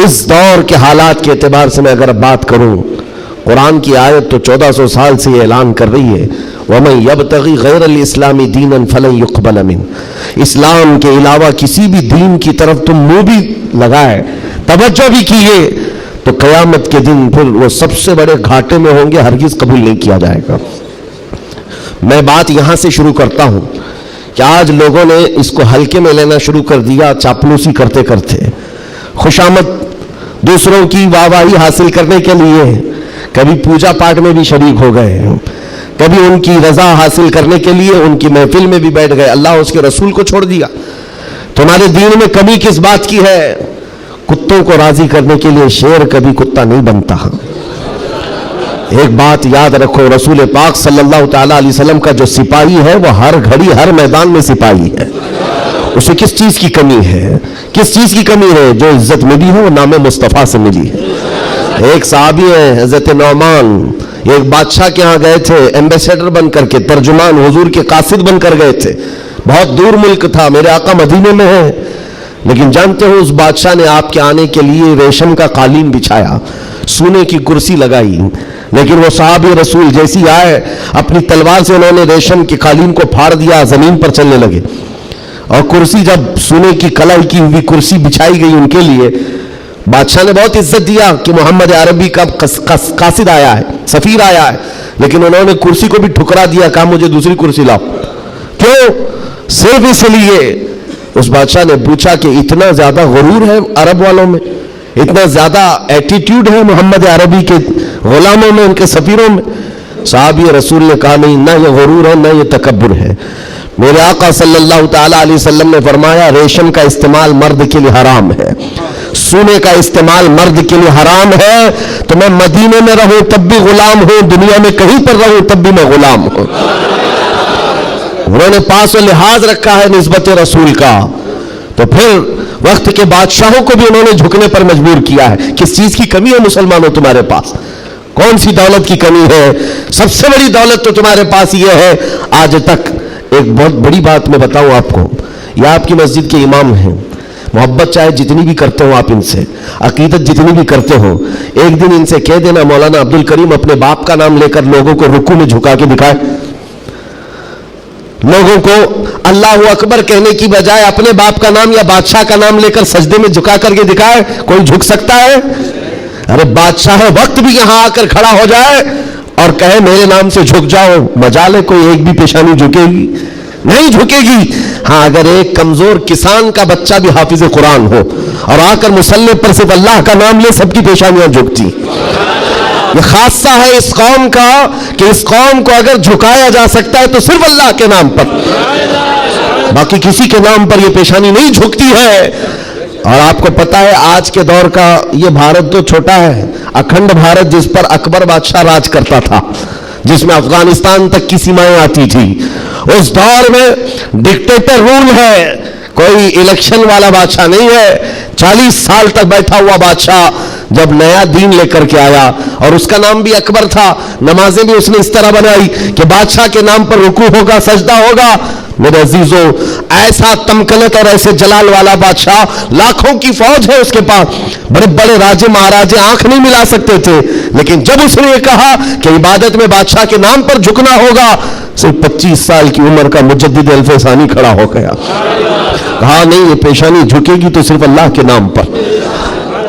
اس دور کے حالات کے اعتبار سے میں اگر بات کروں، قرآن کی آیت تو 1400 سال سے یہ اعلان کر رہی ہے وَمَن يَبْتَغِ غَيْرَ الْإِسْلَامِ دِينًا فَلَن يُقْبَلَ مِنْهُ، اسلام کے علاوہ کسی بھی دین کی طرف تم منہ بھی لگائے، توجہ بھی کیے، تو قیامت کے دن پھر وہ سب سے بڑے گھاٹے میں ہوں گے، ہرگز قبول نہیں کیا جائے گا۔ میں بات یہاں سے شروع کرتا ہوں کہ آج لوگوں نے اس کو ہلکے میں لینا شروع کر دیا، چاپلوسی کرتے کرتے، خوشامد دوسروں کی واہواہی حاصل کرنے کے لیے کبھی پوجا پاٹ میں بھی شریک ہو گئے، کبھی ان کی رضا حاصل کرنے کے لیے ان کی محفل میں بھی بیٹھ گئے، اللہ اس کے رسول کو چھوڑ دیا۔ تمہارے دین میں کمی کس بات کی ہے؟ کتوں کو راضی کرنے کے لیے شیر کبھی کتا نہیں بنتا۔ ایک بات یاد رکھو، رسول پاک صلی اللہ تعالیٰ علیہ وسلم کا جو سپاہی ہے وہ ہر گھڑی ہر میدان میں سپاہی ہے، اسے کس چیز کی کمی ہے؟ کس چیز کی کمی ہے؟ جو عزت ملی ہے وہ نام مصطفیٰ سے ملی ہے۔ ایک صحابی ہیں حضرت نعمان، ایک بادشاہ کے ہاں گئے تھے ایمبیسیڈر بن کر کے، ترجمان حضور کے قاصد بن کر گئے تھے، بہت دور ملک تھا، میرے آقا مدینے میں ہیں، لیکن جانتے ہو اس بادشاہ نے آپ کے آنے کے لیے ریشم کا قالین بچھایا، سونے کی کرسی لگائی، لیکن وہ صحابی رسول جیسی آئے اپنی تلوار سے انہوں نے ریشم کے قالین کو پھاڑ دیا، زمین پر چلنے لگے، اور کرسی جب سونے کی کلائی کی ہوئی کرسی بچھائی گئی ان کے لیے، بادشاہ نے بہت عزت دیا کہ محمد عربی کا قاصد آیا ہے، سفیر آیا ہے، لیکن انہوں نے کرسی کو بھی ٹھکرا دیا، کہا مجھے دوسری کرسی لاؤ۔ کیوں؟ صرف اس لیے اس بادشاہ نے پوچھا کہ اتنا زیادہ غرور ہے عرب والوں میں، اتنا زیادہ ایٹیٹیوڈ ہے محمد عربی کے غلاموں میں، ان کے سفیروں میں؟ صحابی رسول نے کہا نہیں، نہ یہ غرور ہے نہ یہ تکبر ہے، میرے آقا صلی اللہ تعالیٰ علیہ وسلم نے فرمایا ریشم کا استعمال مرد کے لیے حرام ہے، سونے کا استعمال مرد کے لیے حرام ہے، تو میں مدینے میں رہوں تب بھی غلام ہوں، دنیا میں کہیں پر رہوں تب بھی میں غلام ہوں۔ انہوں نے پاس و لحاظ رکھا ہے نسبت رسول کا، تو پھر وقت کے بادشاہوں کو بھی انہوں نے جھکنے پر مجبور کیا ہے۔ کس چیز کی کمی ہے مسلمانوں تمہارے پاس؟ کون سی دولت کی کمی ہے؟ سب سے بڑی دولت تو تمہارے پاس یہ ہے، آج تک ایک بہت بڑی بات میں بتاؤں آپ کو، یہ آپ کی مسجد کے امام ہیں، محبت چاہے جتنی بھی کرتے ہو آپ ان سے، عقیدت جتنی بھی کرتے ہو، ایک دن ان سے کہہ دینا مولانا عبد الکریم اپنے باپ کا نام لے کر لوگوں کو رکوع میں جھکا کے دکھائے، لوگوں کو اللہ اکبر کہنے کی بجائے اپنے باپ کا نام یا بادشاہ کا نام لے کر سجدے میں جھکا کر کے دکھائے، کوئی جھک سکتا ہے؟ ارے بادشاہ وقت بھی یہاں آ کر کھڑا ہو جائے اور کہے میرے نام سے جھک جاؤ، مجال ہے کوئی ایک بھی پیشانی جھکے گی؟ نہیں جھکے گی۔ ہاں اگر ایک کمزور کسان کا بچہ بھی حافظ قرآن ہو اور آ کر مصلی پر صرف اللہ کا نام لے، سب کی پیشانیاں جھکتی۔ یہ خاصہ ہے اس قوم کا کہ اس قوم کو اگر جھکایا جا سکتا ہے تو صرف اللہ کے نام پر، باقی کسی کے نام پر یہ پیشانی نہیں جھکتی ہے۔ اور آپ کو پتا ہے آج کے دور کا یہ بھارت تو چھوٹا ہے، اکھنڈ بھارت جس پر اکبر بادشاہ راج کرتا تھا، جس میں افغانستان تک کی سیمائیں آتی تھی، اس دور میں ڈکٹیٹر رول ہے، کوئی الیکشن والا بادشاہ نہیں ہے۔ 40 سال تک بیٹھا ہوا بادشاہ جب نیا دین لے کر کے آیا، اور اس کا نام بھی اکبر تھا، نمازیں بھی اس نے اس طرح بنائی کہ بادشاہ کے نام پر رکوع ہوگا، سجدہ ہوگا۔ میرے عزیزو، ایسا تمکنت اور ایسے جلال والا بادشاہ، لاکھوں کی فوج ہے اس کے پاس، بڑے بڑے راجے مہاراجے آنکھ نہیں ملا سکتے تھے، لیکن جب اس نے یہ کہا کہ عبادت میں بادشاہ کے نام پر جھکنا ہوگا، صرف 25 سال کی عمر کا مجدد الف ثانی کھڑا ہو گیا، کہا نہیں یہ پیشانی جھکے گی تو صرف اللہ کے نام پر۔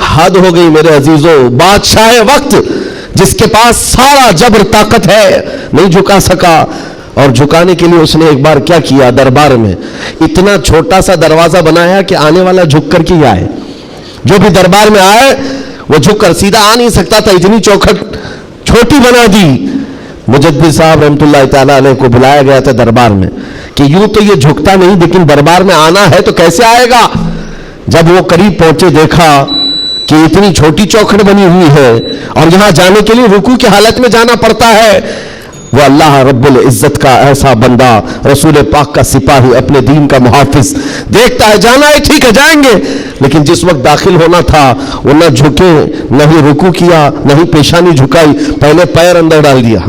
حد ہو گئی میرے عزیزو، بادشاہ وقت جس کے پاس سارا جبر طاقت ہے نہیں جھکا سکا، اور جھکانے کے لیے اس نے ایک بار کیا کیا، دربار میں اتنا چھوٹا سا دروازہ بنایا کہ آنے والا جھک کر کے آئے، جو بھی دربار میں آئے وہ جھک کر، سیدھا آ نہیں سکتا تھا، اتنی چوکھٹ چھوٹی بنا دی۔ مجدد صاحب رحمۃ اللہ تعالیٰ علیہ کو بلایا گیا تھا دربار میں کہ یوں تو یہ جھکتا نہیں، لیکن دربار میں آنا ہے تو کیسے آئے گا؟ جب وہ قریب پہنچے دیکھا کہ اتنی چھوٹی چوکھٹ بنی ہوئی ہے اور یہاں جانے کے لیے رکوع کی حالت میں جانا پڑتا ہے۔ وہ اللہ رب العزت کا ایسا بندہ، رسول پاک کا سپاہی، اپنے دین کا محافظ، دیکھتا ہے جانا ہے ٹھیک ہے جائیں گے، لیکن جس وقت داخل ہونا تھا وہ نہ جھکے، نہ ہی رکوع کیا، نہ ہی پیشانی جھکائی، پہلے پیر اندر ڈال دیا،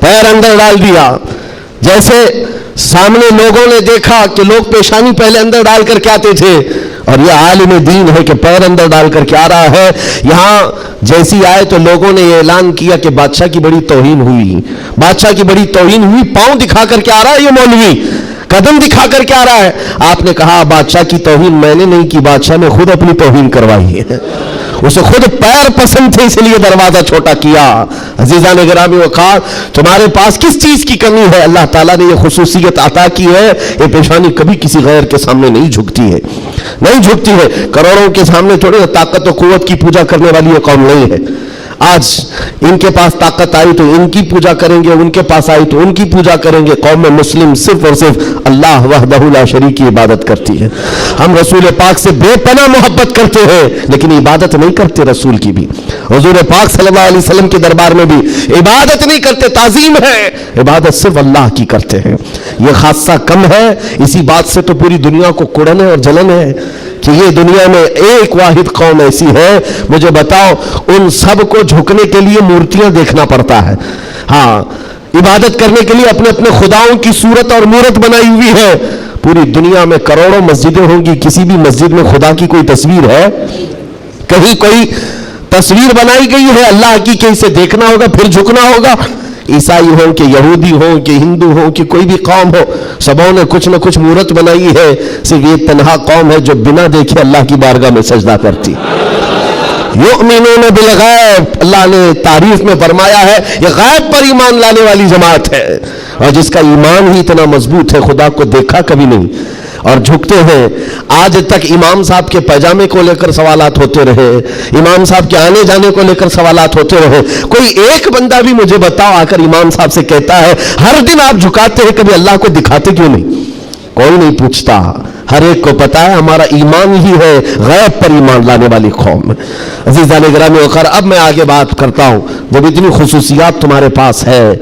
پیر اندر ڈال دیا۔ جیسے سامنے لوگوں نے دیکھا کہ لوگ پیشانی پہلے اندر ڈال کر کے آتے تھے، اور یہ عالم دین ہے کہ پیر اندر ڈال کر کے آ رہا ہے. یہاں جیسی آئے تو لوگوں نے یہ اعلان کیا کہ بادشاہ کی بڑی توہین ہوئی, بادشاہ کی بڑی توہین ہوئی. پاؤں دکھا کر کے آ رہا ہے یہ مولوی, قدم دکھا کر کے آ رہا ہے. آپ نے کہا بادشاہ کی توہین میں نے نہیں کی, بادشاہ نے خود اپنی توہین کروائی ہے. اسے خود پیر پسند تھے اس لیے دروازہ چھوٹا کیا. عزیزان گرامی وقار, تمہارے پاس کس چیز کی کمی ہے؟ اللہ تعالیٰ نے یہ خصوصیت عطا کی ہے, یہ پیشانی کبھی کسی غیر کے سامنے نہیں جھکتی ہے, نہیں جھکتی ہے. کروڑوں کے سامنے تھوڑے طاقت و قوت کی پوجا کرنے والی یہ قوم نہیں ہے. آج ان کے پاس طاقت آئی تو ان کی پوجا کریں گے, ان کے پاس آئی تو ان کی پوجا کریں گے. قوم مسلم صرف اور صرف اللہ وحدہ لا شریک کی عبادت کرتی ہے. ہم رسول پاک سے بے پناہ محبت کرتے ہیں لیکن عبادت نہیں کرتے رسول کی بھی. حضور پاک صلی اللہ علیہ وسلم کے دربار میں بھی عبادت نہیں کرتے, تعظیم ہے, عبادت صرف اللہ کی کرتے ہیں. یہ خاصہ کم ہے, اسی بات سے تو پوری دنیا کو کڑن ہے اور جلن ہے کہ یہ دنیا میں ایک واحد قوم ایسی ہے. مجھے بتاؤ, ان سب کو جھکنے کے لیے مورتیاں دیکھنا پڑتا ہے. ہاں, عبادت کرنے کے لیے اپنے اپنے خداؤں کی صورت اور مورت بنائی ہوئی ہے. پوری دنیا میں کروڑوں مسجدیں ہوں گی, کسی بھی مسجد میں خدا کی کوئی تصویر ہے؟ کہیں کوئی تصویر بنائی گئی ہے اللہ کی کہ اسے دیکھنا ہوگا پھر جھکنا ہوگا؟ عیسائی ہوں کہ یہودی ہوں کہ ہندو ہوں کہ کوئی بھی قوم ہو, سبوں نے کچھ نہ کچھ مورت بنائی ہے. صرف یہ تنہا قوم ہے جو بنا دیکھے اللہ کی بارگاہ میں سجدہ کرتی. یؤمنون بالغیب, اللہ نے تعریف میں فرمایا ہے یہ غیب پر ایمان لانے والی جماعت ہے, اور جس کا ایمان ہی اتنا مضبوط ہے خدا کو دیکھا کبھی نہیں اور جھکتے ہیں. آج تک امام صاحب کے پیجامے کو لے کر سوالات ہوتے رہے, امام صاحب کے آنے جانے کو لے کر سوالات ہوتے رہے. کوئی ایک بندہ بھی مجھے بتاؤ آ کر امام صاحب سے کہتا ہے ہر دن آپ جھکاتے ہیں کبھی اللہ کو دکھاتے کیوں نہیں؟ کوئی نہیں پوچھتا. ہر ایک کو پتا ہے ہمارا ایمان ہی ہے غیب پر ایمان لانے والی قوم. عزیزان گرامی وقار, اب میں آگے بات کرتا ہوں. جب اتنی خصوصیات تمہارے پاس ہے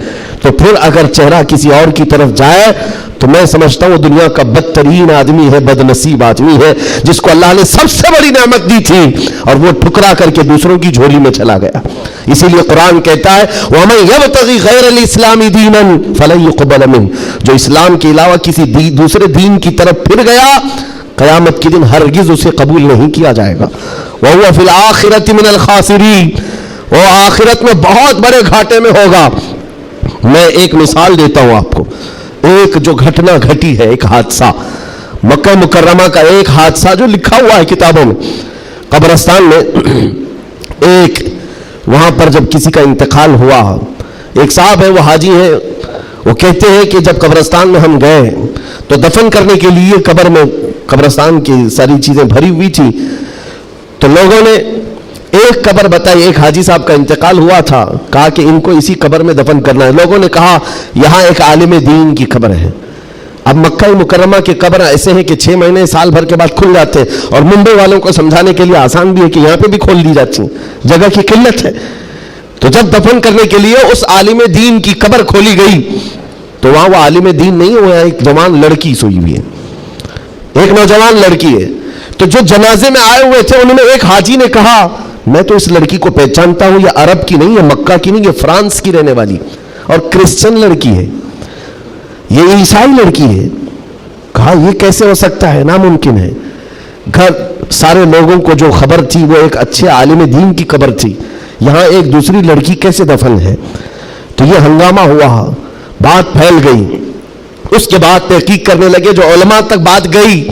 تو پھر اگر چہرہ کسی اور کی طرف جائے تو میں سمجھتا ہوں دنیا کا بدترین آدمی ہے, بد نصیب آدمی ہے, جس کو اللہ نے سب سے بڑی نعمت دی تھی اور وہ ٹھکرا کر کے دوسروں کی جھولی میں چلا گیا. اسی لیے قرآن کہتا ہے وَمَن يَبْتَغِ غَيْرَ الْإِسْلَامِ دِينًا فَلَن يُقْبَلَ مِنْهُ, جو اسلام کے علاوہ کسی دوسرے دین کی طرف پھر گیا قیامت کے دن ہرگز اسے قبول نہیں کیا جائے گا. وَهُوَ فِي الْآخِرَةِ مِنَ الْخَاسِرِينَ, وہ آخرت میں بہت بڑے گھاٹے میں ہوگا. میں ایک مثال دیتا ہوں آپ کو. ایک جو گھٹنا گھٹی ہے, ایک حادثہ, مکہ مکرمہ کا ایک حادثہ جو لکھا ہوا ہے کتابوں میں. قبرستان میں ایک, وہاں پر جب کسی کا انتقال ہوا, ایک صاحب ہے وہ حاجی ہیں, وہ کہتے ہیں کہ جب قبرستان میں ہم گئے تو دفن کرنے کے لیے قبر میں قبرستان کی ساری چیزیں بھری ہوئی تھی, تو لوگوں نے ایک قبر بتائی. ایک حاجی صاحب کا انتقال ہوا تھا, کہا کہ ان کو اسی قبر میں دفن کرنا ہے. لوگوں نے کہا یہاں ایک عالم دین کی قبر ہے. اب مکہ مکرمہ کے قبر ایسے ہیں کہ 6 مہینے سال بھر کے بعد کھل جاتے ہیں, اور ممبئی والوں کو سمجھانے کے لیے آسان بھی ہے کہ یہاں پہ بھی کھول دی جاتی ہیں, جگہ کی قلت ہے. تو جب دفن کرنے کے لیے اس عالم دین کی قبر کھولی گئی تو وہاں وہ عالم دین نہیں ہوا, ایک جوان لڑکی سوئی ہوئی ہے, ایک نوجوان لڑکی ہے. تو جو جنازے میں آئے ہوئے تھے انہوں نے, ایک حاجی نے کہا میں تو اس لڑکی کو پہچانتا ہوں, یہ عرب کی نہیں ہے, مکہ کی نہیں, یہ فرانس کی رہنے والی اور کرسچن لڑکی ہے, یہ عیسائی لڑکی ہے. کہا یہ کیسے ہو سکتا ہے, ناممکن ہے. گھر سارے لوگوں کو جو خبر تھی وہ ایک اچھے عالم دین کی قبر تھی, یہاں ایک دوسری لڑکی کیسے دفن ہے؟ تو یہ ہنگامہ ہوا, بات پھیل گئی. اس کے بعد تحقیق کرنے لگے, جو علماء تک بات گئی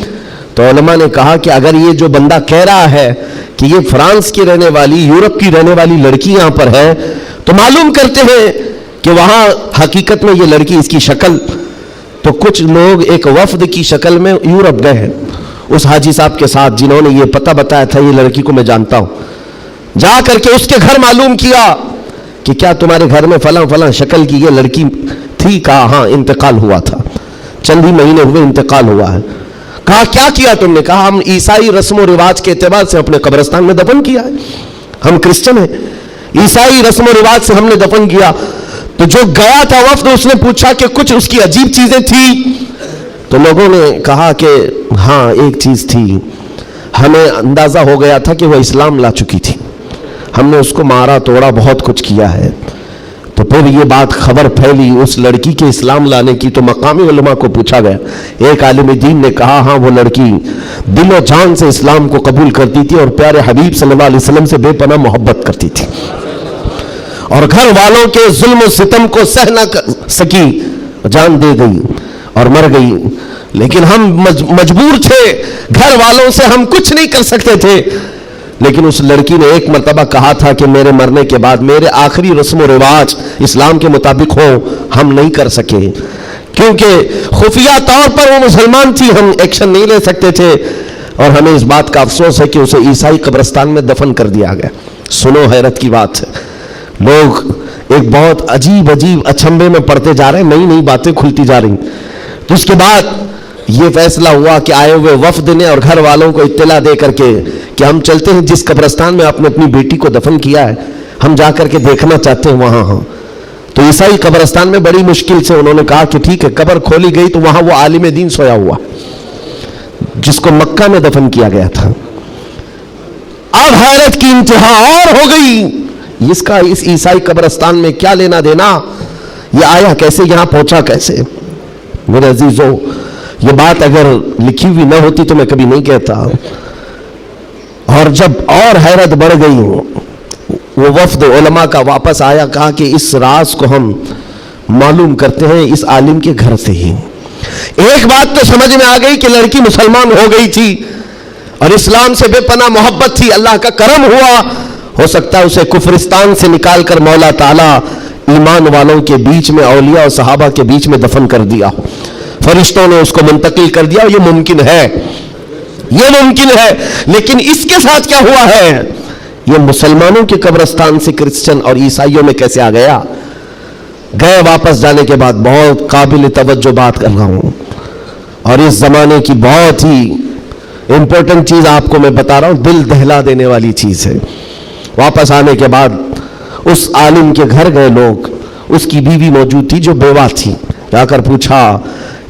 تو علماء نے کہا کہ اگر یہ جو بندہ کہہ رہا ہے کہ یہ فرانس کی رہنے والی, یورپ کی رہنے والی لڑکی یہاں پر ہے, تو معلوم کرتے ہیں کہ وہاں حقیقت میں یہ لڑکی, اس کی شکل, تو کچھ لوگ ایک وفد کی شکل میں یورپ گئے ہیں اس حاجی صاحب کے ساتھ جنہوں نے یہ پتہ بتایا تھا یہ لڑکی کو میں جانتا ہوں. جا کر کے اس کے گھر معلوم کیا کہ کیا تمہارے گھر میں فلاں فلاں شکل کی یہ لڑکی تھی؟ کہا ہاں, انتقال ہوا تھا, چند ہی مہینے ہوئے انتقال ہوا ہے. کہا کیا کیا تم نے؟ کہا ہم عیسائی رسم و رواج کے اعتبار سے اپنے قبرستان میں دفن کیا ہے, ہم کرسچن ہیں, عیسائی رسم و رواج سے ہم نے دفن کیا. تو جو گیا تھا وفد, اس نے پوچھا کہ کچھ اس کی عجیب چیزیں تھی؟ تو لوگوں نے کہا کہ ہاں ایک چیز تھی, ہمیں اندازہ ہو گیا تھا کہ وہ اسلام لا چکی تھی, ہم نے اس کو مارا توڑا بہت کچھ کیا ہے. تو تو پھر یہ بات خبر پھیلی اس لڑکی کے اسلام لانے کی، تو مقامی علماء کو پوچھا گیا. ایک عالم دین نے کہا ہاں وہ لڑکی دل و جان سے اسلام کو قبول کرتی تھی اور پیارے حبیب صلی اللہ علیہ وسلم سے بے پناہ محبت کرتی تھی، اور گھر والوں کے ظلم و ستم کو سہ نہ سکی، جان دے گئی اور مر گئی. لیکن ہم مجبور تھے، گھر والوں سے ہم کچھ نہیں کر سکتے تھے. لیکن اس لڑکی نے ایک مرتبہ کہا تھا کہ میرے مرنے کے بعد میرے آخری رسم و رواج اسلام کے مطابق ہو. ہم نہیں کر سکے کیونکہ خفیہ طور پر وہ مسلمان تھی، ہم ایکشن نہیں لے سکتے تھے، اور ہمیں اس بات کا افسوس ہے کہ اسے عیسائی قبرستان میں دفن کر دیا گیا. سنو حیرت کی بات ہے، لوگ ایک بہت عجیب اچنبے میں پڑتے جا رہے ہیں، نئی نئی باتیں کھلتی جا رہی. تو اس کے بعد یہ فیصلہ ہوا کہ آئے ہوئے وفد نے اور گھر والوں کو اطلاع دے کر کے کہ ہم چلتے ہیں جس قبرستان میں آپ نے اپنی بیٹی کو دفن کیا ہے، ہم جا کر کے دیکھنا چاہتے ہیں وہاں. ہاں تو عیسائی قبرستان میں بڑی مشکل سے انہوں نے کہا کہ ٹھیک ہے. قبر کھولی گئی تو وہاں وہ عالم دین سویا ہوا جس کو مکہ میں دفن کیا گیا تھا. اب حیرت کی انتہا اور ہو گئی، اس کا اس عیسائی قبرستان میں کیا لینا دینا، یہ آیا کیسے، یہاں پہنچا کیسے. میرے عزیزو، یہ بات اگر لکھی ہوئی نہ ہوتی تو میں کبھی نہیں کہتا. اور جب اور حیرت بڑھ گئی، وہ وفد علماء کا واپس آیا، کہا کہ اس راز کو ہم معلوم کرتے ہیں اس عالم کے گھر سے ہی. ایک بات تو سمجھ میں آ گئی کہ لڑکی مسلمان ہو گئی تھی اور اسلام سے بے پناہ محبت تھی. اللہ کا کرم ہوا، ہو سکتا ہے اسے کفرستان سے نکال کر مولا تعالیٰ ایمان والوں کے بیچ میں، اولیاء اور صحابہ کے بیچ میں دفن کر دیا، فرشتوں نے اس کو منتقل کر دیا. یہ ممکن ہے، یہ ممکن ہے. لیکن اس کے ساتھ کیا ہوا ہے، یہ مسلمانوں کے قبرستان سے کرسچن اور عیسائیوں میں کیسے آ گیا. گئے واپس جانے کے بعد بہت قابل توجہ بات کر رہا ہوں، اور اس زمانے کی بہت ہی امپورٹنٹ چیز آپ کو میں بتا رہا ہوں، دل دہلا دینے والی چیز ہے. واپس آنے کے بعد اس عالم کے گھر گئے لوگ، اس کی بیوی موجود تھی جو بیوہ تھی. جا کر پوچھا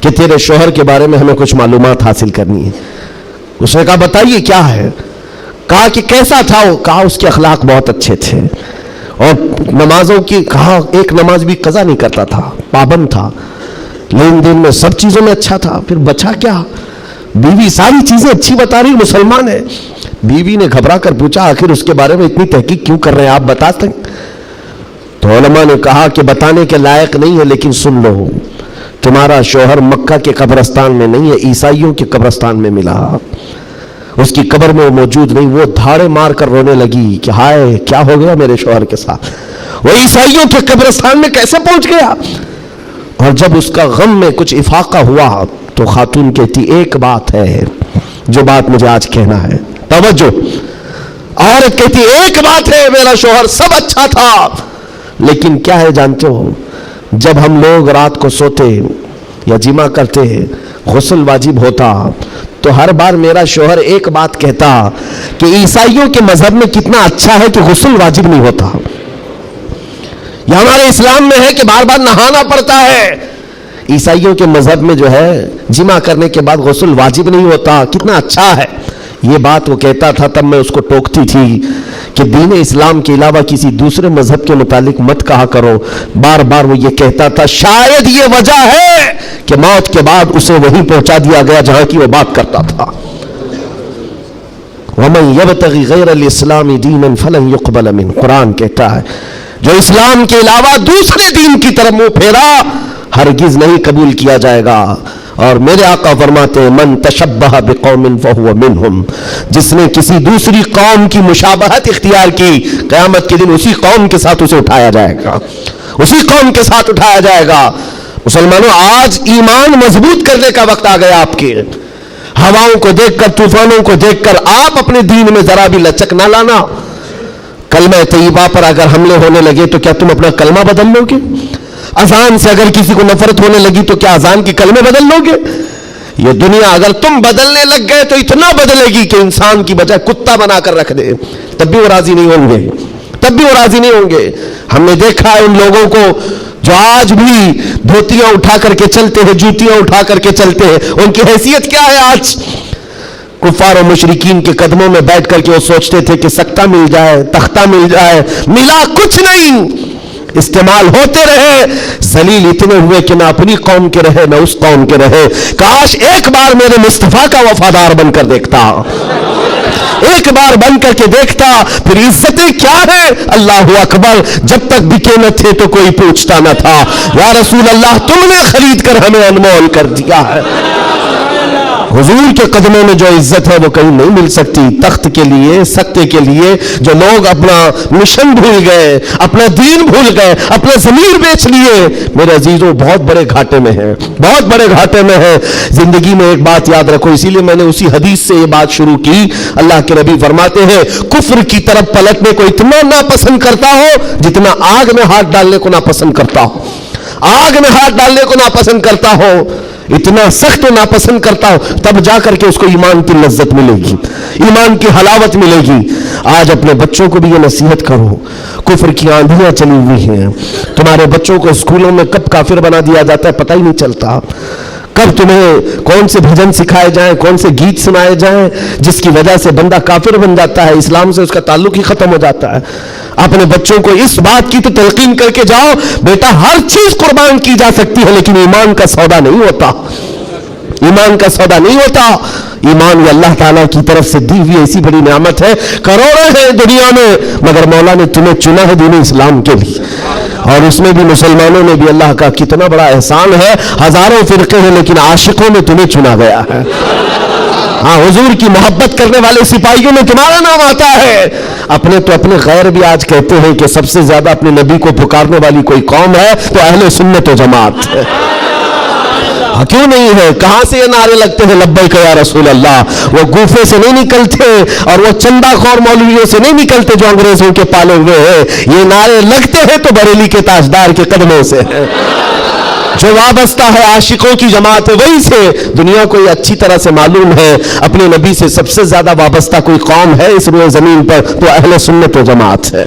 کہ تیرے شوہر کے بارے میں ہمیں کچھ معلومات حاصل کرنی ہے. اس نے کہا بتائیے کیا ہے. کہا کہ کیسا تھا وہ. کہا اس کے اخلاق بہت اچھے تھے، اور نمازوں کی کہا ایک نماز بھی قضا نہیں کرتا تھا، پابند تھا، لین دین میں سب چیزوں میں اچھا تھا. پھر بچا کیا، بیوی ساری چیزیں اچھی بتا رہی، مسلمان ہے. بیوی نے گھبرا کر پوچھا آخر اس کے بارے میں اتنی تحقیق کیوں کر رہے ہیں، آپ بتا سکتے. تو علماء نے کہا کہ بتانے کے لائق نہیں ہے، لیکن سن لو، تمہارا شوہر مکہ کے قبرستان میں نہیں ہے، عیسائیوں کے قبرستان میں ملا. اس کی قبر میں وہ موجود نہیں. وہ دھاڑے مار کر رونے لگی کہ ہائے کیا ہو گیا میرے شوہر کے ساتھ، وہ عیسائیوں کے قبرستان میں کیسے پہنچ گیا. اور جب اس کا غم میں کچھ افاقہ ہوا تو خاتون کہتی ایک بات ہے جو بات مجھے آج کہنا ہے، توجہ. عورت کہتی ایک بات ہے، میرا شوہر سب اچھا تھا، لیکن کیا ہے جانتے ہو، جب ہم لوگ رات کو سوتے یا جمع کرتے غسل واجب ہوتا تو ہر بار میرا شوہر ایک بات کہتا کہ عیسائیوں کے مذہب میں کتنا اچھا ہے کہ غسل واجب نہیں ہوتا. یہ ہمارے اسلام میں ہے کہ بار بار نہانا پڑتا ہے، عیسائیوں کے مذہب میں جو ہے جمع کرنے کے بعد غسل واجب نہیں ہوتا، کتنا اچھا ہے. یہ بات وہ کہتا تھا، تب میں اس کو ٹوکتی تھی کہ دین اسلام کے علاوہ کسی دوسرے مذہب کے متعلق مت کہا کرو. بار بار وہ یہ کہتا تھا، شاید یہ وجہ ہے کہ موت کے بعد اسے وہیں پہنچا دیا گیا جہاں کی وہ بات کرتا تھا. وَمَن يَبْتَغِ غَيْرَ الْإِسْلَامِ دِينًا فَلَن يُقْبَلَ مِنْهُ. قرآن کہتا ہے جو اسلام کے علاوہ دوسرے دین کی طرف منہ پھیرا ہرگز نہیں قبول کیا جائے گا. اور میرے آقا فرماتے ہیں من تشبہ بقوم فہو منہم، جس نے کسی دوسری قوم کی مشابہت اختیار کی، قیامت کے دن اسی قوم کے ساتھ اسے اٹھایا جائے گا، اسی قوم کے ساتھ اٹھایا جائے گا. مسلمانوں، آج ایمان مضبوط کرنے کا وقت آ گیا. آپ کے ہواؤں کو دیکھ کر، طوفانوں کو دیکھ کر آپ اپنے دین میں ذرا بھی لچک نہ لانا. کلمہ طیبہ پر اگر حملے ہونے لگے تو کیا تم اپنا کلمہ بدل لو گے؟ اذان سے اگر کسی کو نفرت ہونے لگی تو کیا اذان کی کلمے بدل لو گے؟ یہ دنیا اگر تم بدلنے لگ گئے تو اتنا بدلے گی کہ انسان کی بجائے کتا بنا کر رکھ دے، تب بھی وہ راضی نہیں ہوں گے، تب بھی وہ راضی نہیں ہوں گے. ہم نے دیکھا ہے ان لوگوں کو جو آج بھی دھوتیاں اٹھا کر کے چلتے ہیں، جوتیاں اٹھا کر کے چلتے ہیں، ان کی حیثیت کیا ہے آج؟ کفار و مشرکین کے قدموں میں بیٹھ کر کے وہ سوچتے تھے کہ سکتہ مل جائے، تختہ مل جائے، ملا کچھ نہیں. استعمال ہوتے رہے، ذلیل اتنے ہوئے کہ نہ اپنی قوم کے رہے نہ اس قوم کے رہے. کاش ایک بار میرے مصطفیٰ کا وفادار بن کر دیکھتا، ایک بار بن کر کے دیکھتا. پھر عزتیں کیا ہیں؟ اللہ اکبر، جب تک بکے نہ تھے تو کوئی پوچھتا نہ تھا. یا رسول اللہ تم نے خرید کر ہمیں انمول کر دیا ہے. حضور کے قدموں میں جو عزت ہے وہ کہیں نہیں مل سکتی. تخت کے لیے، سکتے کے لیے جو لوگ اپنا مشن بھول گئے، اپنا دین بھول گئے، اپنا ضمیر بیچ لیے، میرے عزیزوں بہت بڑے گھاٹے میں ہیں، بہت بڑے گھاٹے میں ہیں. زندگی میں ایک بات یاد رکھو، اسی لیے میں نے اسی حدیث سے یہ بات شروع کی. اللہ کے نبی فرماتے ہیں کفر کی طرف پلٹنے کو اتنا ناپسند کرتا ہو جتنا آگ میں ہاتھ ڈالنے کو ناپسند کرتا ہو. آگ میں ہاتھ ڈالنے کو ناپسند کرتا ہو، اتنا سخت و ناپسند کرتا ہو، تب جا کر کے اس کو ایمان کی لذت ملے گی، ایمان کی حلاوت ملے گی. آج اپنے بچوں کو بھی یہ نصیحت کرو، کفر کی آندھیاں چلی ہوئی ہیں. تمہارے بچوں کو اسکولوں میں کب کافر بنا دیا جاتا ہے پتہ ہی نہیں چلتا. کب تمہیں کون سے بھجن سکھائے جائیں، کون سے گیت سنائے جائیں جس کی وجہ سے بندہ کافر بن جاتا ہے، اسلام سے اس کا تعلق ہی ختم ہو جاتا ہے. اپنے بچوں کو اس بات کی تو تلقین کر کے جاؤ، بیٹا ہر چیز قربان کی جا سکتی ہے لیکن ایمان کا سودا نہیں ہوتا، ایمان کا سودا نہیں ہوتا. ایمان یہ اللہ تعالیٰ کی طرف سے دی ہوئی ایسی بڑی نعمت ہے. کروڑوں ہیں دنیا میں مگر مولا نے تمہیں چنا ہے دین اسلام کے لیے، اور اس میں بھی مسلمانوں نے بھی اللہ کا کتنا بڑا احسان ہے. ہزاروں فرقے ہیں لیکن عاشقوں میں تمہیں چنا گیا ہے. ہاں، حضور کی محبت کرنے والے سپاہیوں میں تمہارا نام آتا ہے. اپنے تو اپنے غیر بھی آج کہتے ہیں کہ سب سے زیادہ اپنے نبی کو پکارنے والی کوئی قوم ہے تو اہل سنت و جماعت ہے. کیوں نہیں ہے؟ کہاں سے یہ نعرے لگتے ہیں لبیک یا رسول اللہ؟ وہ گوفے سے نہیں نکلتے اور وہ چندہ خور مولویوں سے نہیں نکلتے جو انگریزوں کے پالے ہوئے ہیں. یہ نعرے لگتے ہیں تو بریلی کے تاجدار کے قدموں سے ہیں. جو وابستہ ہے عاشقوں کی جماعت ہے وہی سے. دنیا کو یہ اچھی طرح سے معلوم ہے اپنے نبی سے سب سے زیادہ وابستہ کوئی قوم ہے اس روئے زمین پر تو اہل سنت و جماعت ہے،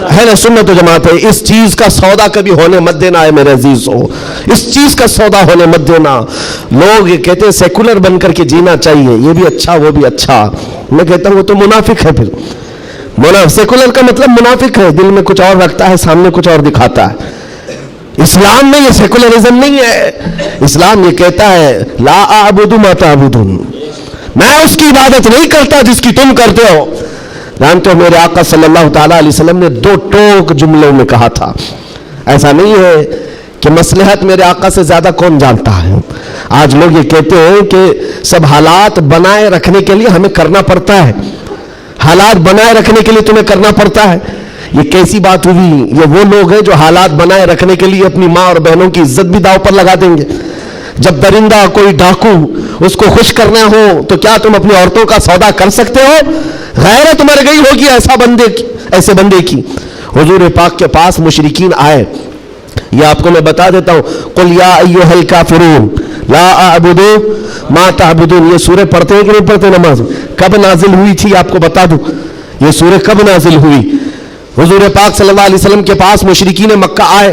اہل سنت و جماعت ہے. اس چیز کا سودا کبھی ہونے مت دینا ہے میرے عزیزو، اس چیز کا سودا ہونے مت دینا. لوگ یہ کہتے ہیں سیکولر بن کر کے جینا چاہیے، یہ بھی اچھا وہ بھی اچھا. میں کہتا ہوں وہ تو منافق ہے. پھر سیکولر کا مطلب منافق ہے، دل میں کچھ اور رکھتا ہے سامنے کچھ اور دکھاتا ہے. اسلام میں یہ سیکولرزم نہیں ہے. اسلام یہ کہتا ہے لا اعبد ما تعبدون، میں اس کی عبادت نہیں کرتا جس کی تم کرتے ہو. جانتے ہو میرے آقا صلی اللہ تعالیٰ علیہ وسلم نے 2 ٹوک جملوں میں کہا تھا. ایسا نہیں ہے کہ مصلحت میرے آقا سے زیادہ کون جانتا ہے. آج لوگ یہ کہتے ہیں کہ سب حالات بنائے رکھنے کے لیے ہمیں کرنا پڑتا ہے، حالات بنائے رکھنے کے لیے تمہیں کرنا پڑتا ہے. یہ کیسی بات ہوئی؟ یہ وہ لوگ ہیں جو حالات بنائے رکھنے کے لیے اپنی ماں اور بہنوں کی عزت بھی داؤ پر لگا دیں گے. جب درندہ کوئی ڈاکو اس کو خوش کرنا ہو تو کیا تم اپنی عورتوں کا سودا کر سکتے ہو؟ غیرت مر گئی ہوگی ایسے بندے کی. حضور پاک کے پاس مشرکین آئے. یہ آپ کو میں بتا دیتا ہوں، قل یا ایھا الکافرون لا اعبد ما تعبدون. یہ سورہ پڑھتے ہیں کہ نہیں پڑھتے نماز؟ کب نازل ہوئی تھی آپ کو بتا دوں، یہ سورہ کب نازل ہوئی؟ حضور پاک صلی اللہ علیہ وسلم کے پاس مشرکین مکہ آئے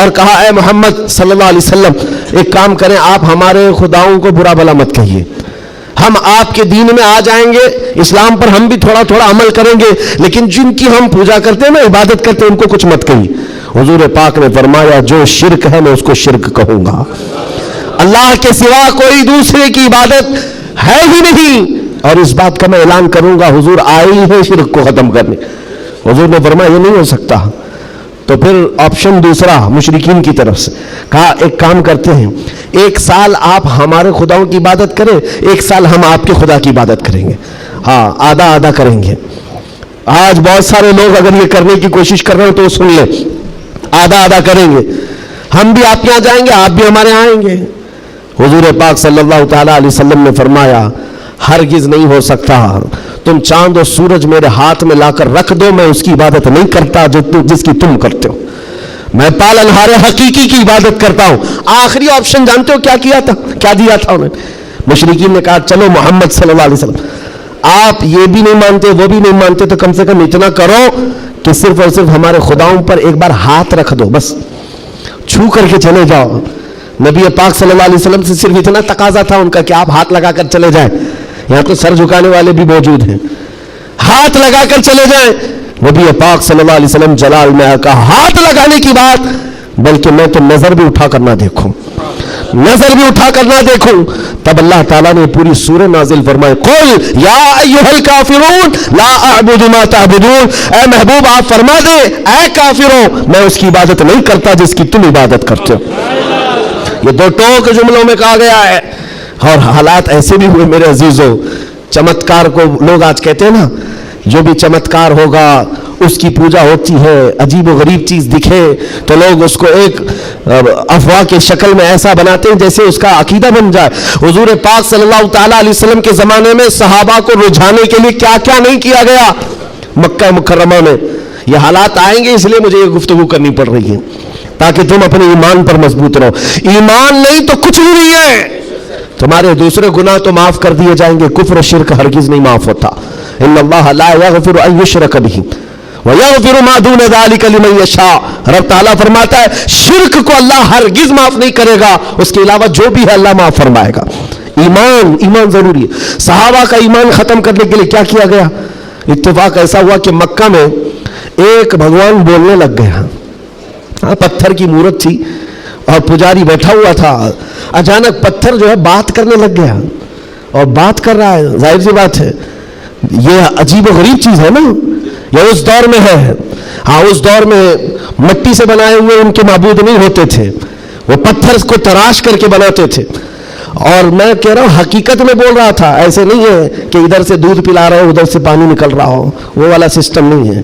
اور کہا اے محمد صلی اللہ علیہ وسلم ایک کام کریں، آپ ہمارے خداؤں کو برا بلا مت کہیے، ہم آپ کے دین میں آ جائیں گے، اسلام پر ہم بھی تھوڑا تھوڑا عمل کریں گے، لیکن جن کی ہم پوجا کرتے ہیں نا، عبادت کرتے ہیں، ان کو کچھ مت کہیے. حضور پاک نے فرمایا جو شرک ہے میں اس کو شرک کہوں گا. اللہ کے سوا کوئی دوسرے کی عبادت ہے ہی نہیں، اور اس بات کا میں اعلان کروں گا حضور آئے ہی ہیں شرک کو ختم کرنے. حضور نے فرمایا یہ نہیں ہو سکتا. تو پھر آپشن دوسرا مشرکین کی طرف سے کہا ایک کام کرتے ہیں، 1 سال آپ ہمارے خداؤں کی عبادت کریں، 1 سال ہم آپ کے خدا کی عبادت کریں گے. ہاں، آدھا آدھا کریں گے. آج بہت سارے لوگ اگر یہ کرنے کی کوشش کر رہے ہیں تو سن لیں، آدھا آدھا کریں گے. ہم بھی آپ کے یہاں جائیں گے، آپ بھی ہمارے یہاں آئیں گے. حضور پاک صلی اللہ تعالیٰ علیہ وسلم نے فرمایا ہرگز نہیں ہو سکتا. تم چاند اور سورج میرے ہاتھ میں لا کر رکھ دو، میں اس کی عبادت نہیں کرتا جس کی تم کرتے ہو. میں پالنہار حقیقی کی عبادت کرتا ہوں. آخری آپشن جانتے ہو کیا کیا تھا، کیا دیا تھا انہیں؟ مشرکین نے کہا چلو محمد صلی اللہ علیہ وسلم آپ یہ بھی نہیں مانتے وہ بھی نہیں مانتے تو کم سے کم اتنا کرو کہ صرف اور صرف ہمارے خداؤں پر ایک بار ہاتھ رکھ دو، بس چھو کر کے چلے جاؤ. نبی پاک صلی اللہ علیہ وسلم سے صرف اتنا تقاضا تھا ان کا کہ آپ ہاتھ لگا کر چلے جائیں. یہاں تو سر جھکانے والے بھی موجود ہیں. ہاتھ لگا کر چلے جائیں. نبی پاک صلی اللہ علیہ وسلم جلال میں کا ہاتھ لگانے کی بات، بلکہ میں تو نظر بھی اٹھا کر نہ دیکھوں، نظر بھی اٹھا کر نہ دیکھوں. تب اللہ تعالیٰ نے پوری سورہ نازل فرمائی، قل یا ایھا الکافرون لا اعبد ما تعبدون. اے محبوب آپ فرما دے اے کافروں میں اس کی عبادت نہیں کرتا جس کی تم عبادت کرتے ہو. یہ دو ٹوک جملوں میں کہا گیا ہے. اور حالات ایسے بھی ہوئے میرے عزیزوں، چمتکار کو لوگ آج کہتے ہیں نا، جو بھی چمتکار ہوگا اس کی پوجا ہوتی ہے، عجیب و غریب چیز دکھے تو لوگ اس کو ایک افواہ کے شکل میں ایسا بناتے ہیں جیسے اس کا عقیدہ بن جائے. حضور پاک صلی اللہ تعالیٰ علیہ وسلم کے زمانے میں صحابہ کو رجھانے کے لیے کیا کیا نہیں کیا گیا مکہ مکرمہ میں. یہ حالات آئیں گے، اس لیے مجھے یہ گفتگو کرنی پڑ رہی ہے تاکہ تم اپنے ایمان پر مضبوط رہو. ایمان نہیں تو کچھ بھی نہیں ہے. تمہارے دوسرے گناہ تو معاف کر دیے جائیں گے، کفر و شرک ہرگز نہیں معاف ہوتا. ان اللہ لا یغفر ان یشرک بہ ویغفر ما دون ذلک لمن یشاء. رب تعالیٰ فرماتا ہے شرک کو اللہ ہرگز معاف نہیں کرے گا، اس کے علاوہ جو بھی ہے اللہ معاف فرمائے گا. ایمان ضروری ہے. صحابہ کا ایمان ختم کرنے کے لیے کیا کیا گیا؟ اتفاق ایسا ہوا کہ مکہ میں ایک بھگوان بولنے لگ گیا. پتھر کی مورت تھی اور پجاری بیٹھا ہوا تھا. اچانک پتھر جو ہے بات کرنے لگ گیا اور بات کر رہا ہے. ظاہر سی بات ہے یہ عجیب و غریب چیز ہے نا، یہ اس دور میں ہے. ہاں اس دور میں مٹی سے بنائے ہوئے ان کے معبود نہیں ہوتے تھے، وہ پتھر کو تراش کر کے بناتے تھے. اور میں کہہ رہا ہوں حقیقت میں بول رہا تھا، ایسے نہیں ہے کہ ادھر سے دودھ پلا رہا ہو ادھر سے پانی نکل رہا ہو، وہ والا سسٹم نہیں ہے،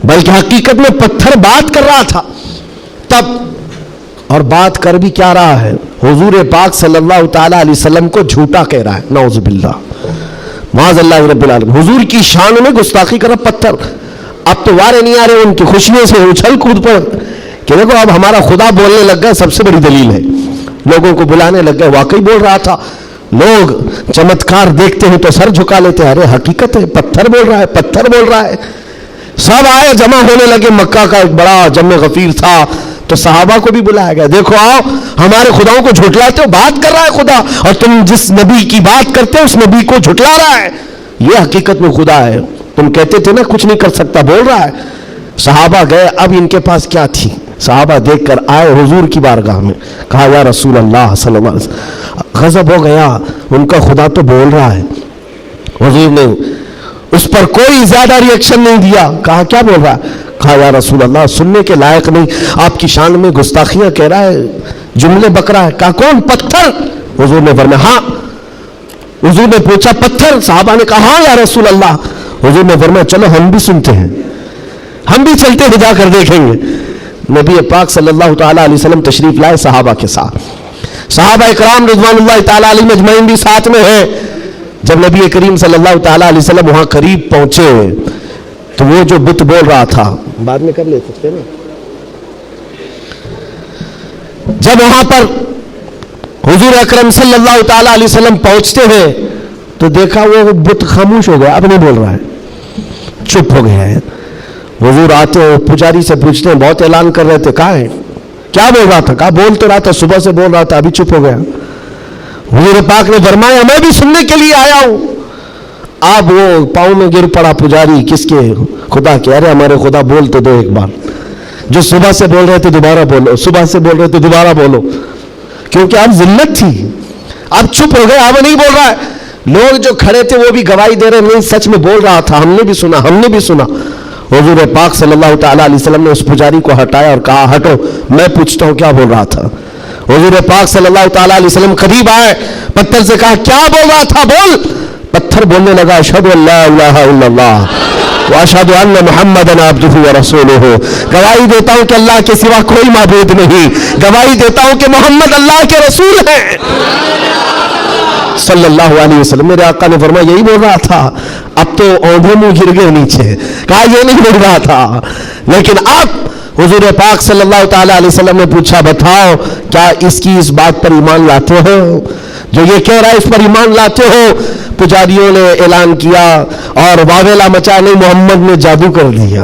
بلکہ حقیقت میں پتھر بات کر رہا تھا. تب اور بات کر بھی کیا رہا ہے، حضور پاک صلی اللہ تعالیٰ علیہ وسلم کو جھوٹا کہہ رہا ہے. نعوذ باللہ، معاذ اللہ رب العالمین. حضور کی شان میں گستاخی کر رہا پتھر. اب تو وارے نہیں آ رہے ان کی خوشیوں سے اچھل کود پر کہ دیکھو اب ہمارا خدا بولنے لگ گیا. سب سے بڑی دلیل ہے لوگوں کو بلانے لگ گئے. واقعی بول رہا تھا. لوگ چمتکار دیکھتے ہیں تو سر جھکا لیتے ہیں، ارے حقیقت ہے پتھر بول رہا ہے، پتھر بول رہا ہے. سب آئے جمع ہونے لگے. مکہ کا ایک بڑا جمع غفیر تھا تو صحابہ کو بھی بلایا گیا. دیکھو آؤ ہمارے خداؤں کو جھٹلاتے ہو، بات کر رہا ہے خدا، اور تم جس نبی کی بات کرتے ہو اس نبی کو جھٹلا رہا ہے. یہ حقیقت میں خدا ہے. تم کہتے تھے نا کچھ نہیں کر سکتا، بول رہا ہے. صحابہ گئے. اب ان کے پاس کیا تھی؟ صحابہ دیکھ کر آئے حضور کی بارگاہ میں، کہا یا رسول اللہ صلی اللہ علیہ وسلم. غضب ہو گیا، ان کا خدا تو بول رہا ہے. حضور نے اس پر کوئی زیادہ ری ایکشن نہیں دیا. کہا کیا بول رہا ہے؟ کہا یا رسول اللہ سننے کے لائق نہیں، آپ کی شان میں گستاخیاں کہہ رہا ہے، جملے بک رہا ہے. کہا کون؟ پتھر. حضور نے فرمایا ہاں. حضور نے پوچھا پتھر؟ صحابہ نے کہا ہاں یا رسول اللہ. حضور نے فرمایا چلو ہم بھی سنتے ہیں، ہم بھی چلتے ہیں، جا کر دیکھیں گے. نبی پاک صلی اللہ تعالیٰ علیہ وسلم تشریف لائے صحابہ کے ساتھ. صحابہ اکرام رضوان اللہ تعالیٰ علیہ مجمعین بھی ساتھ میں ہیں. جب نبی کریم صلی اللہ تعالیٰ علیہ وسلم وہاں قریب پہنچے تو وہ جو بت بول رہا تھا، بعد میں کر لے سکتے نا، جب وہاں پر حضور اکرم صلی اللہ تعالیٰ علیہ وسلم پہنچتے ہیں تو دیکھا وہ بت خاموش ہو گیا، اب نہیں بول رہا ہے، چپ ہو گیا ہے. حضور آتے ہیں پجاری سے پوچھتے ہیں، بہت اعلان کر رہے تھے، کہاں ہے؟ کیا بول رہا تھا؟ کہا بول تو رہا تھا، صبح سے بول رہا تھا، ابھی چپ ہو گیا. حضور پاک نے فرمایا میں بھی سننے کے لیے آیا ہوں. اب وہ پاؤں میں گر پڑا پجاری، کس کے؟ خدا کے. ارے ہمارے خدا بول تو دو ایک بار، جو صبح سے بول رہے تھے دوبارہ بولو، صبح سے بول رہے تھے دوبارہ بولو. کیونکہ اب ذلت تھی، اب چپ ہو گئے، اب نہیں بول رہا ہے. لوگ جو کھڑے تھے وہ بھی گواہی دے رہے نہیں سچ میں بول رہا تھا، ہم نے بھی سنا، ہم نے بھی سنا. حضور پاک صلی اللہ تعالیٰ علیہ وسلم نے اس پجاری کو ہٹایا اور کہا ہٹو، میں پوچھتا ہوں کیا بول رہا تھا. حضور پاک صلی اللہ تعالیٰ علیہ وسلم قریب آئے، پتھر سے کہا کیا بول رہا تھا، بول. پتھر بولنے لگا اشہد ان لا الہ الا اللہ واشہد ان محمدًا عبدہ ورسولہ. گواہی دیتا ہوں کہ اللہ کے سوا کوئی معبود نہیں، گواہی دیتا ہوں کہ محمد اللہ کے رسول ہیں صلی اللہ علیہ وسلم. میرے آقا نے فرمایا یہی بول رہا تھا. اب تو اوندھے منہ گر گئے نیچے. کہا یہ نہیں بول رہا تھا. لیکن اب حضور پاک صلی اللہ تعالیٰ علیہ وسلم نے پوچھا بتاؤ کیا اس کی اس بات پر ایمان لاتے ہو، جو یہ کہہ رہا ہے اس پر ایمان لاتے ہو؟ پجاریوں نے اعلان کیا اور واویلا مچا، نہیں محمد نے جادو کر دیا،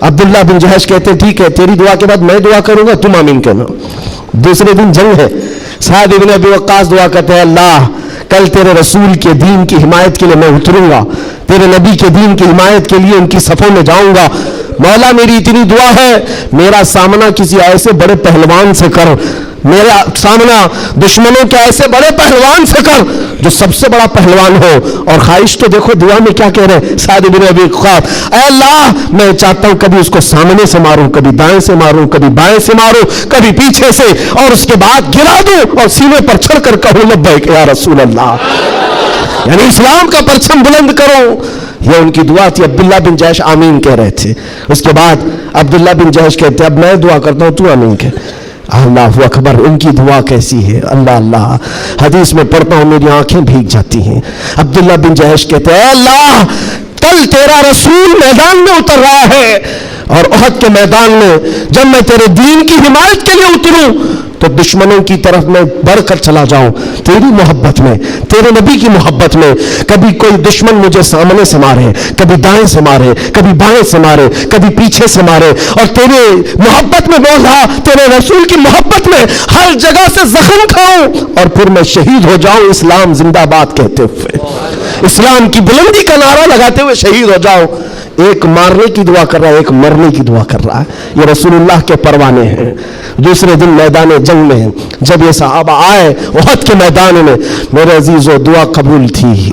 عبداللہ بن جہش کہتے ہیں ٹھیک ہے تیری دعا کے بعد میں دعا کروں گا, تم آمین کہنا. دوسرے دن جنگ ہے, سعد بن ابی وقاص دعا کرتے ہیں اللہ کل تیرے رسول کے دین کی حمایت کے لیے میں اتروں گا, تیرے نبی کے دین کی حمایت کے لیے ان کی صفوں میں جاؤں گا. مولا میری اتنی دعا ہے میرا سامنا کسی ایسے بڑے پہلوان سے کر, میرا سامنا دشمنوں کے ایسے بڑے پہلوان سے کر جو سب سے بڑا پہلوان ہو. اور خواہش تو دیکھو دعا میں کیا کہہ رہے ہیں سعد بن ابی وقاص, اے اللہ میں چاہتا ہوں کبھی اس کو سامنے سے ماروں, کبھی دائیں سے ماروں, کبھی بائیں سے ماروں, کبھی پیچھے سے, اور اس کے بعد گرا دوں اور سینے پر چڑھ کر کہوں لبیک یا رسول اللہ, یعنی اسلام کا پرچم بلند کرو. یہ ان کی دعا تھی. عبداللہ بن جہش آمین کہہ رہے تھے. اس کے بعد عبداللہ بن جہش کہتے اب میں دعا کرتا ہوں تو آمین کہہ. اللہ اکبر, ان کی دعا کیسی ہے, اللہ اللہ, حدیث میں پڑھتا ہوں میری آنکھیں بھیگ جاتی ہیں. عبداللہ بن جہش کہتے ہیں اے اللہ کل تیرا رسول میدان میں اتر رہا ہے, اور احد کے میدان میں جب میں تیرے دین کی حمایت کے لیے اتروں تو دشمنوں کی طرف میں بڑھ کر چلا جاؤں تیری محبت میں, تیرے نبی کی محبت میں. کبھی کوئی دشمن مجھے سامنے سے مارے, کبھی دائیں سے مارے, کبھی بائیں سے مارے, کبھی پیچھے سے مارے, اور تیرے محبت میں بول رہا, تیرے رسول کی محبت میں ہر جگہ سے زخم کھاؤں اور پھر میں شہید ہو جاؤں اسلام زندہ باد کہتے ہوئے, اسلام کی بلندی کا نعرہ لگاتے ہوئے شہید ہو جاؤں. ایک مارنے کی دعا کر رہا ہے, ایک مرنے کی دعا کر رہا ہے. یہ رسول اللہ کے پروانے ہیں. دوسرے دن میدان جنگ میں جب یہ صحابہ آئے احد کے میدان میں, میرے عزیزو دعا قبول تھی,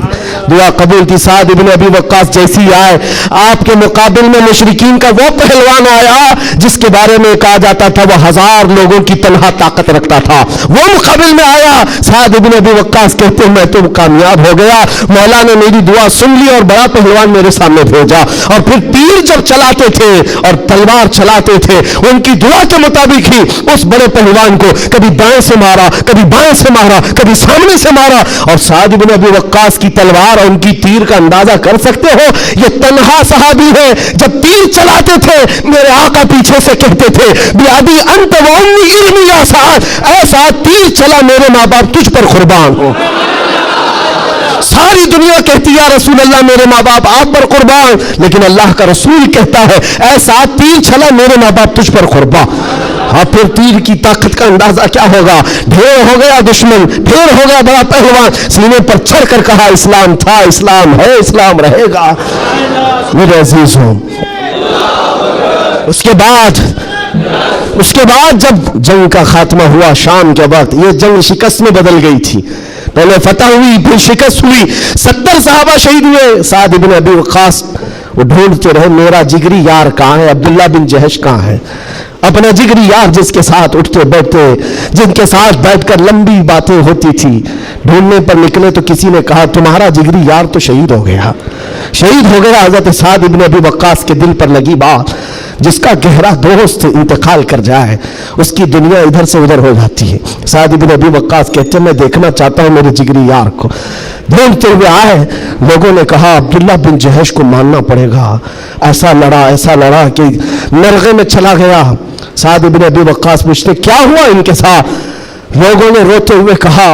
دعا قبول تھی. سعد بن ابی وقاص جیسی آئے, آپ کے مقابل میں مشرکین کا وہ پہلوان آیا جس کے بارے میں کہا جاتا تھا وہ 1000 لوگوں کی تنہا طاقت رکھتا تھا, وہ مقابل میں آیا. سعد بن ابی وقاص کہتے ہیں میں تو کامیاب ہو گیا, مولا نے میری دعا سن لی اور بڑا پہلوان میرے سامنے بھیجا. اور پھر تیر جب چلاتے تھے اور تلوار چلاتے تھے ان کی دعا کے مطابق ہی اس بڑے پہلوان کو کبھی دائیں سے مارا, کبھی بائیں سے مارا, کبھی سامنے سے مارا. اور سعد بن ابی وقاص کی تلوار اور ان کی تیر کا اندازہ کر سکتے ہو, یہ تنہا صحابی ہے. جب تیر چلاتے تھے میرے آقا پیچھے سے کہتے تھے بیابی انت و امی علمی یا سعد, اے سعد تیر چلا میرے ماں باپ تجھ پر قربان ہو. ساری دنیا کہتی یا رسول اللہ میرے ماں باپ آپ پر قربان, لیکن اللہ کا رسول کہتا ہے اے ساتھ تیر چلا میرے ماں باپ تجھ پر قربان. ہاں پھر تیر کی طاقت کا اندازہ کیا ہوگا, ڈھیر ہو گیا دشمن, ڈھیر ہو گیا بڑا پہلوان, سینے پر چڑھ کر کہا اسلام تھا, اسلام ہے, اسلام رہے گا. میرے عزیز ہوں اس کے بعد جب جنگ کا خاتمہ ہوا شام کے وقت, یہ جنگ شکست میں بدل گئی تھی. پہلے فتح ہوئی پھر شکست ہوئی, 70 صحابہ شہید ہوئے. سعد بن ابی وقاص وہ ڈھونڈتے رہے میرا جگری یار کہاں ہے, عبداللہ بن جہش کہاں ہے, اپنا جگری یار جس کے ساتھ اٹھتے بیٹھتے, جن کے ساتھ بیٹھ کر لمبی باتیں ہوتی تھی. ڈھونڈنے پر نکلے تو کسی نے کہا تمہارا جگری یار تو شہید ہو گیا. حضرت سعد بن ابی وقاص کے دل پر لگی بات, جس کا گہرا دوست انتقال کر جائے اس کی دنیا ادھر سے ادھر ہو جاتی ہے. سعد بن ابی وقاص کہتے ہیں میں دیکھنا چاہتا ہوں میرے جگری یار کو. ڈھونڈتے ہوئے آئے, لوگوں نے کہا عبداللہ بن جہش کو ماننا پڑے گا, ایسا لڑا کہ نرغے میں چلا گیا. سعد بن ابی وقاص پوچھتے کیا ہوا ان کے ساتھ. لوگوں نے روتے ہوئے کہا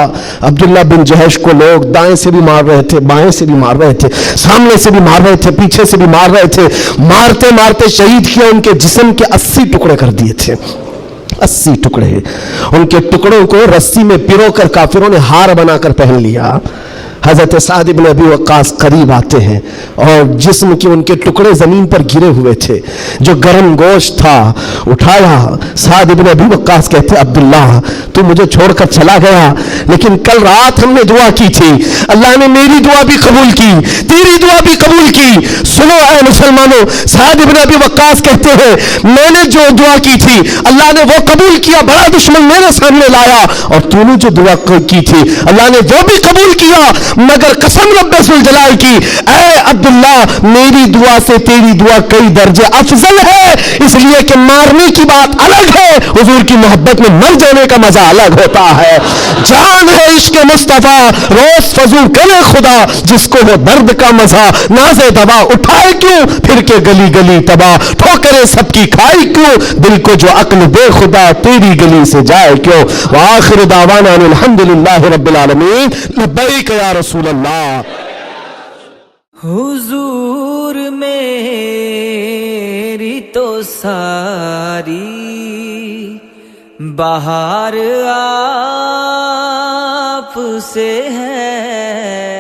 عبداللہ بن جہش کو لوگ دائیں سے بھی مار رہے تھے, بائیں سے بھی مار رہے تھے, سامنے سے بھی مار رہے تھے, پیچھے سے بھی مار رہے تھے. مارتے مارتے شہید کیا, ان کے جسم کے 80 ٹکڑے کر دیے تھے. 80 ٹکڑے, ان کے ٹکڑوں کو رسی میں پیرو کر کافروں نے ہار بنا کر پہن لیا. حضرت سعد بن ابی وقاص قریب آتے ہیں اور جسم کے ان کے ٹکڑے زمین پر گرے ہوئے تھے, جو گرم گوشت تھا اٹھایا. سعد بن ابی وقاص کہتے عبداللہ تو مجھے چھوڑ کر چلا گیا, لیکن کل رات ہم نے دعا کی تھی, اللہ نے میری دعا بھی قبول کی, تیری دعا بھی قبول کی. سنو اے مسلمانوں, سعد بن ابی وقاص کہتے ہیں میں نے جو دعا کی تھی اللہ نے وہ قبول کیا, بڑا دشمن میرے سامنے لایا, اور تو نے جو دعا کی تھی اللہ نے وہ بھی قبول کیا. مگر قسم رب ذوالجلال کی اے عبداللہ میری دعا سے تیری دعا کئی درجے افضل ہے, اس لیے کہ مارنے کی بات الگ ہے, حضور کی محبت میں مر جانے کا مزہ الگ ہوتا ہے. جان ہے عشق مصطفیٰ روز فضو کرے خدا, جس کو وہ درد کا مزہ نازے دوا اٹھائے کیوں, پھر کے گلی گلی تباہ ٹھوکرے سب کی کھائی کیوں, دل کو جو عقل دے خدا تیری گلی سے جائے کیوں. وآخر دعوانا الحمدللہ رب العالمین. لبیک یا رسول اللہ. حضور میری تو ساری بہار آپ سے ہے.